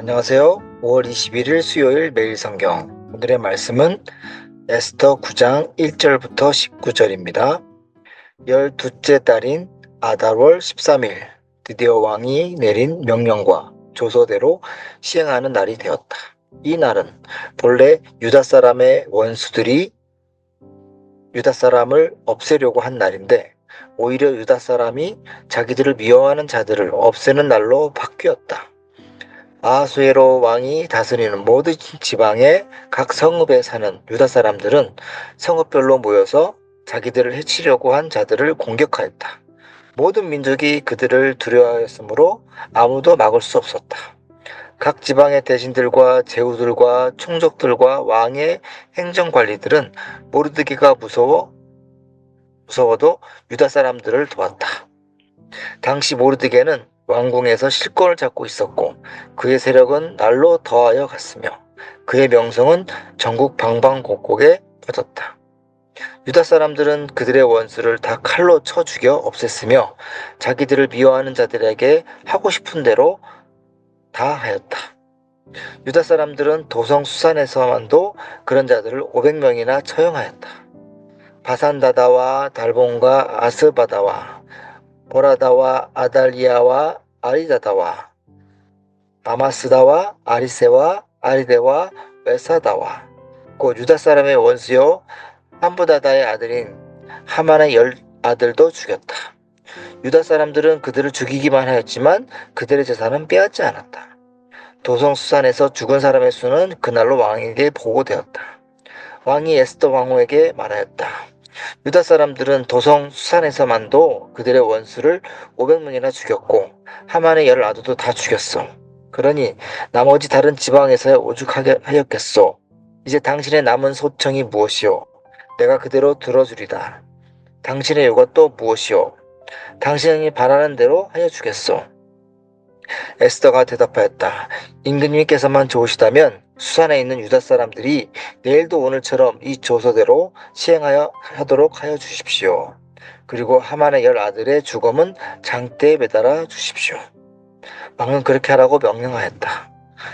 안녕하세요. 5월 21일 수요일 매일 성경. 오늘의 말씀은 에스더 9장 1절부터 19절입니다. 12째 달인 아달월 13일, 드디어 왕이 내린 명령과 조서대로 시행하는 날이 되었다. 이 날은 본래 유다 사람의 원수들이 유다 사람을 없애려고 한 날인데, 오히려 유다 사람이 자기들을 미워하는 자들을 없애는 날로 바뀌었다. 아하수에로 왕이 다스리는 모든 지방의 각 성읍에 사는 유다 사람들은 성읍별로 모여서 자기들을 해치려고 한 자들을 공격하였다. 모든 민족이 그들을 두려워하였으므로 아무도 막을 수 없었다. 각 지방의 대신들과 제후들과 총독들과 왕의 행정관리들은 모르드게가 무서워도 유다 사람들을 도왔다. 당시 모르드게는 왕궁에서 실권을 잡고 있었고, 그의 세력은 날로 더하여 갔으며 그의 명성은 전국 방방곡곡에 퍼졌다. 유다 사람들은 그들의 원수를 다 칼로 쳐 죽여 없앴으며 자기들을 미워하는 자들에게 하고 싶은 대로 다 하였다. 유다 사람들은 도성 수산에서만도 그런 자들을 500명이나 처형하였다. 바산다다와 달본과 아스바다와 보라다와 아달리아와 아리다다와 아마스다와 아리세와 아리데와 웨사다와 곧 유다 사람의 원수요 함부다다의 아들인 하만의 10아들도 죽였다. 유다 사람들은 그들을 죽이기만 하였지만 그들의 재산은 빼앗지 않았다. 도성수산에서 죽은 사람의 수는 그날로 왕에게 보고되었다. 왕이 에스더 왕후에게 말하였다. 유다 사람들은 도성 수산에서만도 그들의 원수를 500명이나 죽였고 하만의 10아들도 다 죽였어. 그러니 나머지 다른 지방에서야 오죽하게 하였겠소. 이제 당신의 남은 소청이 무엇이오? 내가 그대로 들어주리다. 당신의 요가 또 무엇이오? 당신이 바라는 대로 하여 주겠소. 에스더가 대답하였다. 임금님께서만 좋으시다면 수산에 있는 유다 사람들이 내일도 오늘처럼 이 조서대로 하도록 하여 주십시오. 그리고 하만의 10아들의 죽음은 장대에 매달아 주십시오. 왕은 그렇게 하라고 명령하였다.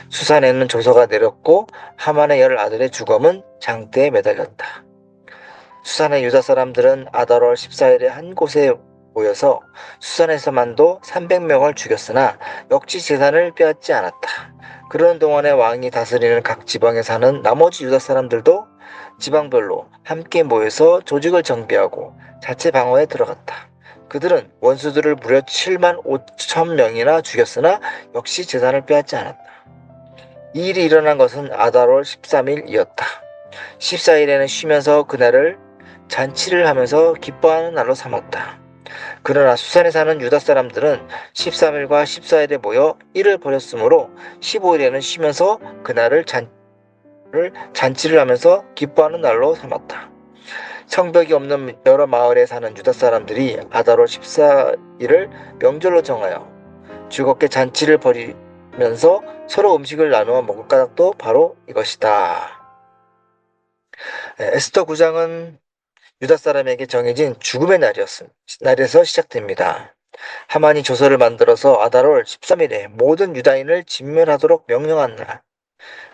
수산에 있는 조서가 내렸고 하만의 10아들의 죽음은 장대에 매달렸다. 수산의 유다 사람들은 아달월 14일에 한 곳에 모여서 수산에서만도 300명을 죽였으나 역시 재산을 빼앗지 않았다. 그러는 동안에 왕이 다스리는 각 지방에 사는 나머지 유다 사람들도 지방별로 함께 모여서 조직을 정비하고 자체 방어에 들어갔다. 그들은 원수들을 무려 7만 5천 명이나 죽였으나 역시 재산을 빼앗지 않았다. 이 일이 일어난 것은 아달월 13일이었다. 14일에는 쉬면서 그날을 잔치를 하면서 기뻐하는 날로 삼았다. 그러나 수산에 사는 유다 사람들은 13일과 14일에 모여 일을 벌였으므로 15일에는 쉬면서 그날을 잔치를 하면서 기뻐하는 날로 삼았다. 성벽이 없는 여러 마을에 사는 유다 사람들이 아달월 14일을 명절로 정하여 즐겁게 잔치를 벌이면서 서로 음식을 나누어 먹을 까닭도 바로 이것이다. 에스더 9장은 유다 사람에게 정해진 죽음의 날에서 시작됩니다. 하만이 조서를 만들어서 아달월 13일에 모든 유다인을 진멸하도록 명령한 날.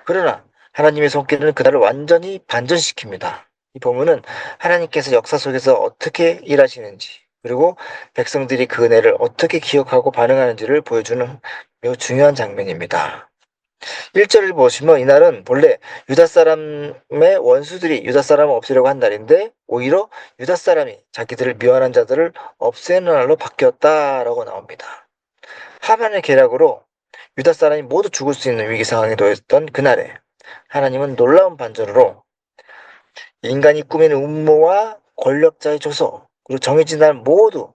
그러나 하나님의 손길은 그날을 완전히 반전시킵니다. 이 본문은 하나님께서 역사 속에서 어떻게 일하시는지, 그리고 백성들이 그 은혜를 어떻게 기억하고 반응하는지를 보여주는 매우 중요한 장면입니다. 1절을 보시면 이날은 본래 유다 사람의 원수들이 유다 사람을 없애려고 한 날인데 오히려 유다 사람이 자기들을 미워하는 자들을 없애는 날로 바뀌었다라고 나옵니다. 하만의 계략으로 유다 사람이 모두 죽을 수 있는 위기 상황에 놓였던 그날에 하나님은 놀라운 반전으로 인간이 꾸미는 음모와 권력자의 조서, 그리고 정해진 날 모두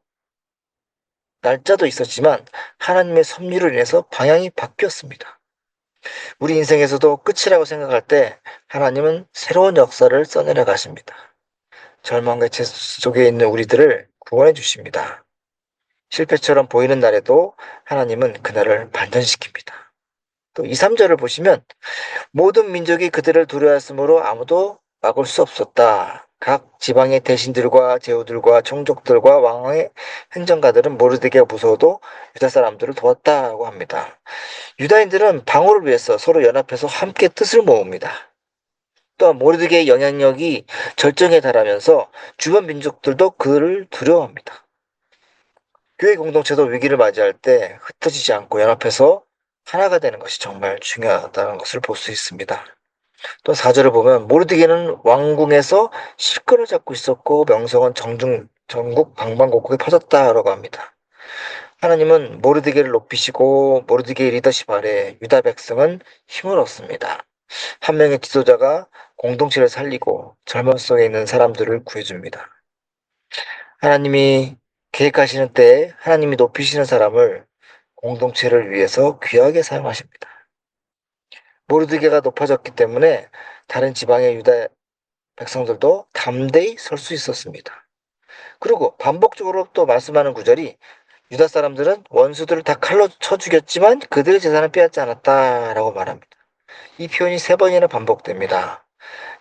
날짜도 있었지만 하나님의 섭리로 인해서 방향이 바뀌었습니다. 우리 인생에서도 끝이라고 생각할 때 하나님은 새로운 역사를 써내려 가십니다. 절망과 죄 속에 있는 우리들을 구원해 주십니다. 실패처럼 보이는 날에도 하나님은 그날을 반전시킵니다. 또 2, 3절을 보시면 모든 민족이 그들을 두려워했으므로 아무도 막을 수 없었다. 각 지방의 대신들과 제후들과 총독들과 왕의 행정가들은 모르드게가 무서워도 유다 사람들을 도왔다고 합니다. 유다인들은 방어를 위해서 서로 연합해서 함께 뜻을 모읍니다. 또한 모르드게의 영향력이 절정에 달하면서 주변 민족들도 그를 두려워합니다. 교회 공동체도 위기를 맞이할 때 흩어지지 않고 연합해서 하나가 되는 것이 정말 중요하다는 것을 볼 수 있습니다. 또 4절을 보면 모르드게는 왕궁에서 실권을 잡고 있었고 명성은 전국 방방곡곡에 퍼졌다라고 합니다. 하나님은 모르드게를 높이시고 모르드게의 리더십 아래 유다 백성은 힘을 얻습니다. 한 명의 지도자가 공동체를 살리고 절망 속에 있는 사람들을 구해줍니다. 하나님이 계획하시는 때에 하나님이 높이시는 사람을 공동체를 위해서 귀하게 사용하십니다. 모르드게가 높아졌기 때문에 다른 지방의 유다 백성들도 담대히 설 수 있었습니다. 그리고 반복적으로 또 말씀하는 구절이 유다 사람들은 원수들을 다 칼로 쳐 죽였지만 그들의 재산을 빼앗지 않았다라고 말합니다. 이 표현이 3번이나 반복됩니다.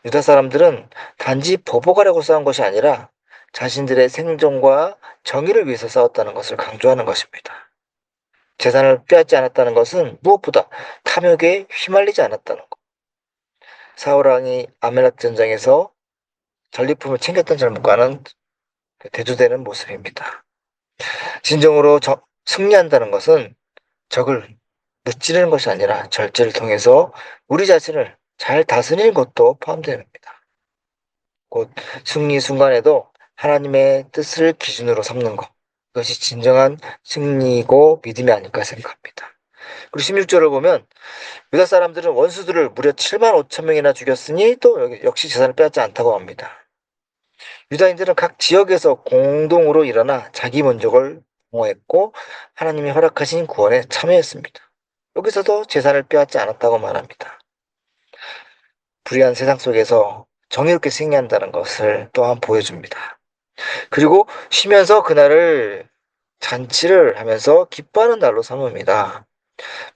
유다 사람들은 단지 보복하려고 싸운 것이 아니라 자신들의 생존과 정의를 위해서 싸웠다는 것을 강조하는 것입니다. 재산을 빼앗지 않았다는 것은 무엇보다 탐욕에 휘말리지 않았다는 것. 사울 왕이 아멜렉 전쟁에서 전리품을 챙겼던 잘못과는 대조되는 모습입니다. 진정으로 승리한다는 것은 적을 무찌르는 것이 아니라 절제를 통해서 우리 자신을 잘 다스리는 것도 포함됩니다. 곧 승리 순간에도 하나님의 뜻을 기준으로 삼는 것, 그것이 진정한 승리이고 믿음이 아닐까 생각합니다. 그리고 16절을 보면 유다 사람들은 원수들을 무려 7만 5천 명이나 죽였으니 또 역시 재산을 빼앗지 않다고 합니다. 유다인들은 각 지역에서 공동으로 일어나 자기 민족을 보호했고 하나님이 허락하신 구원에 참여했습니다. 여기서도 재산을 빼앗지 않았다고 말합니다. 불의한 세상 속에서 정의롭게 승리한다는 것을 또한 보여줍니다. 그리고 쉬면서 그날을 잔치를 하면서 기뻐하는 날로 삼습니다.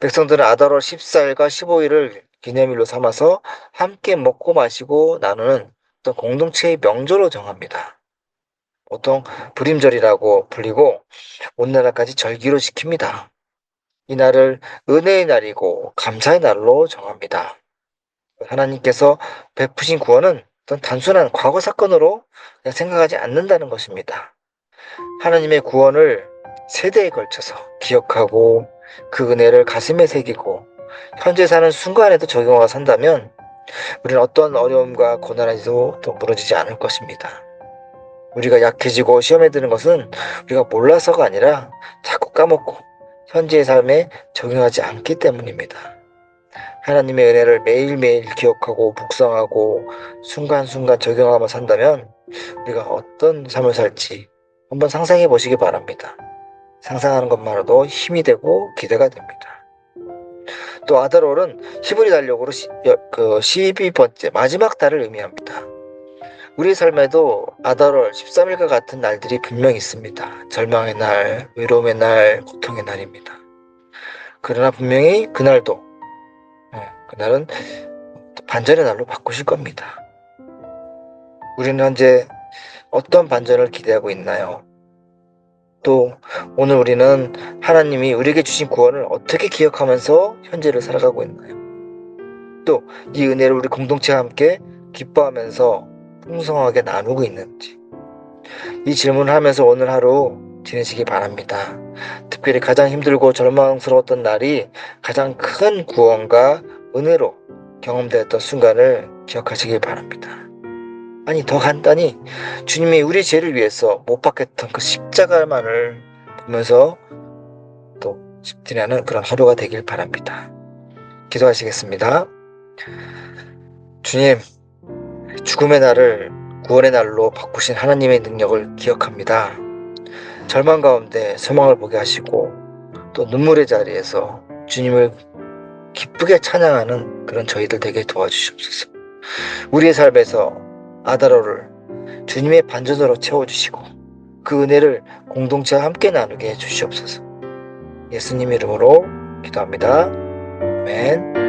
백성들은 아달월 14일과 15일을 기념일로 삼아서 함께 먹고 마시고 나누는 어떤 공동체의 명절로 정합니다. 보통 불임절이라고 불리고 오늘날까지 절기로 지킵니다. 이 날을 은혜의 날이고 감사의 날로 정합니다. 하나님께서 베푸신 구원은 어떤 단순한 과거 사건으로 그냥 생각하지 않는다는 것입니다. 하나님의 구원을 세대에 걸쳐서 기억하고 그 은혜를 가슴에 새기고 현재 사는 순간에도 적용하고 산다면 우리는 어떤 어려움과 고난에도 또 무너지지 않을 것입니다. 우리가 약해지고 시험에 드는 것은 우리가 몰라서가 아니라 자꾸 까먹고 현재의 삶에 적용하지 않기 때문입니다. 하나님의 은혜를 매일매일 기억하고 묵상하고 순간순간 적용하며 산다면 우리가 어떤 삶을 살지 한번 상상해 보시기 바랍니다. 상상하는 것만으로도 힘이 되고 기대가 됩니다. 또 아달월은 히브리 달력으로 12번째 마지막 달을 의미합니다. 우리 삶에도 아달월 13일과 같은 날들이 분명히 있습니다. 절망의 날, 외로움의 날, 고통의 날입니다. 그러나 분명히 그날도 그날은 반전의 날로 바꾸실 겁니다. 우리는 현재 어떤 반전을 기대하고 있나요? 또 오늘 우리는 하나님이 우리에게 주신 구원을 어떻게 기억하면서 현재를 살아가고 있나요? 또 이 은혜를 우리 공동체와 함께 기뻐하면서 풍성하게 나누고 있는지 이 질문을 하면서 오늘 하루 지내시기 바랍니다. 특별히 가장 힘들고 절망스러웠던 날이 가장 큰 구원과 은혜로 경험되었던 순간을 기억하시길 바랍니다. 아니 더 간단히 주님이 우리 죄를 위해서 못 박혔던 그 십자가만을 보면서 또 지내는 그런 하루가 되길 바랍니다. 기도하시겠습니다. 주님, 죽음의 날을 구원의 날로 바꾸신 하나님의 능력을 기억합니다. 절망 가운데 소망을 보게 하시고 또 눈물의 자리에서 주님을 기쁘게 찬양하는 그런 저희들 되게 도와주시옵소서. 우리의 삶에서 아달월을 주님의 반전으로 채워주시고 그 은혜를 공동체와 함께 나누게 해주시옵소서. 예수님 이름으로 기도합니다. 아멘.